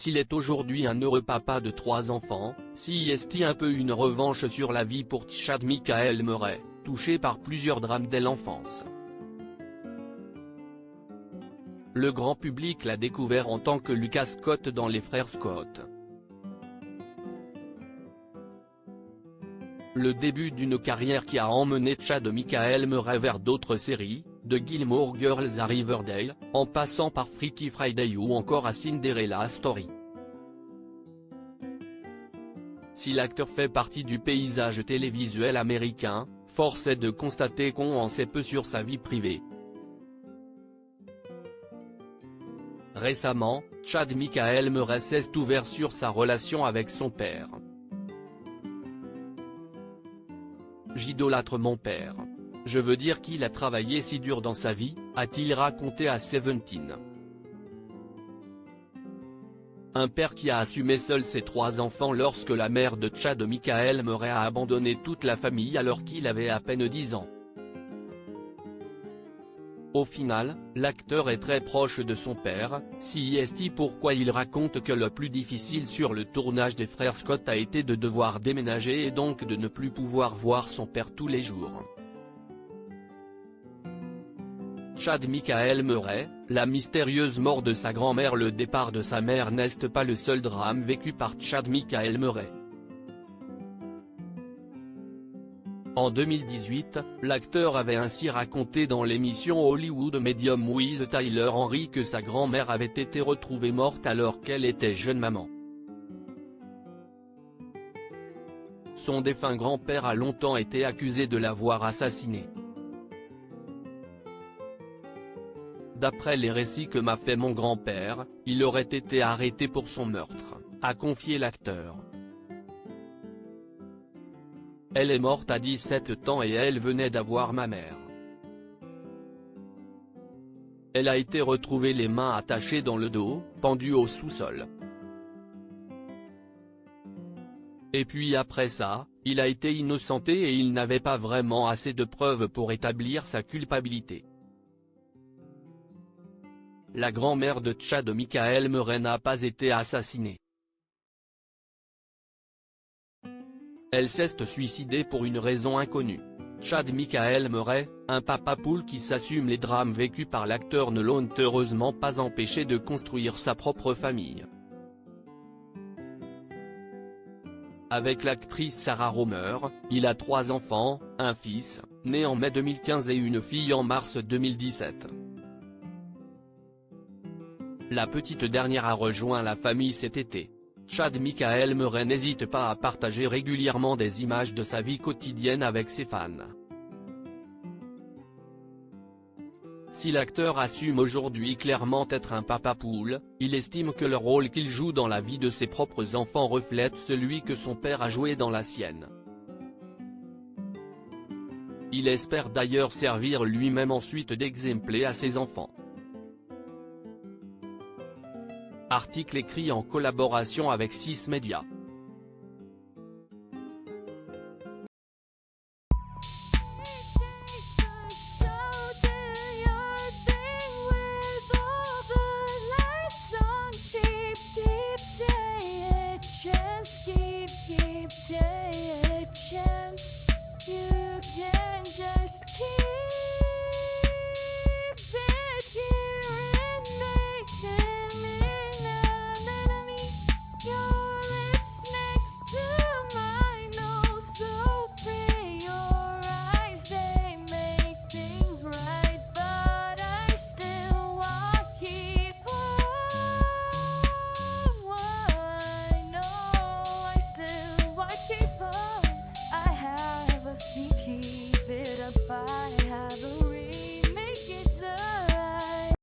s'il est aujourd'hui un heureux papa de 3 enfants, s'il est un peu une revanche sur la vie pour Chad Michael Murray, touché par plusieurs drames dès l'enfance. Le grand public l'a découvert en tant que Lucas Scott dans Les Frères Scott. Le début d'une carrière qui a emmené Chad Michael Murray vers d'autres séries, de Gilmore Girls à Riverdale, en passant par Freaky Friday ou encore à Cinderella Story. Si l'acteur fait partie du paysage télévisuel américain, force est de constater qu'on en sait peu sur sa vie privée. Récemment, Chad Michael Murray s'est ouvert sur sa relation avec son père. « J'idolâtre mon père. Je veux dire qu'il a travaillé si dur dans sa vie », a-t-il raconté à Seventeen. Un père qui a assumé seul ses 3 enfants lorsque la mère de Chad Michael Murray a abandonné toute la famille alors qu'il avait à peine 10 ans. Au final, l'acteur est très proche de son père, c'est pourquoi il raconte que le plus difficile sur le tournage des Frères Scott a été de devoir déménager et donc de ne plus pouvoir voir son père tous les jours. Chad Michael Murray, la mystérieuse mort de sa grand-mère. Le départ de sa mère n'est pas le seul drame vécu par Chad Michael Murray. En 2018, l'acteur avait ainsi raconté dans l'émission Hollywood Medium with Tyler Henry que sa grand-mère avait été retrouvée morte alors qu'elle était jeune maman. Son défunt grand-père a longtemps été accusé de l'avoir assassinée. D'après les récits que m'a fait mon grand-père, il aurait été arrêté pour son meurtre, a confié l'acteur. Elle est morte à 17 ans et elle venait d'avoir ma mère. Elle a été retrouvée les mains attachées dans le dos, pendue au sous-sol. Et puis après ça, il a été innocenté et il n'avait pas vraiment assez de preuves pour établir sa culpabilité. La grand-mère de Chad Michael Murray n'a pas été assassinée. Elle s'est suicidée pour une raison inconnue. Chad Michael Murray, un papa poule qui s'assume les drames vécus par l'acteur, ne l'ont heureusement pas empêché de construire sa propre famille. Avec l'actrice Sarah Romer, il a 3 enfants, un fils, né en mai 2015 et une fille en mars 2017. La petite dernière a rejoint la famille cet été. Chad Michael Murray n'hésite pas à partager régulièrement des images de sa vie quotidienne avec ses fans. Si l'acteur assume aujourd'hui clairement être un papa poule, il estime que le rôle qu'il joue dans la vie de ses propres enfants reflète celui que son père a joué dans la sienne. Il espère d'ailleurs servir lui-même ensuite d'exemple à ses enfants. Article écrit en collaboration avec 6 Médias.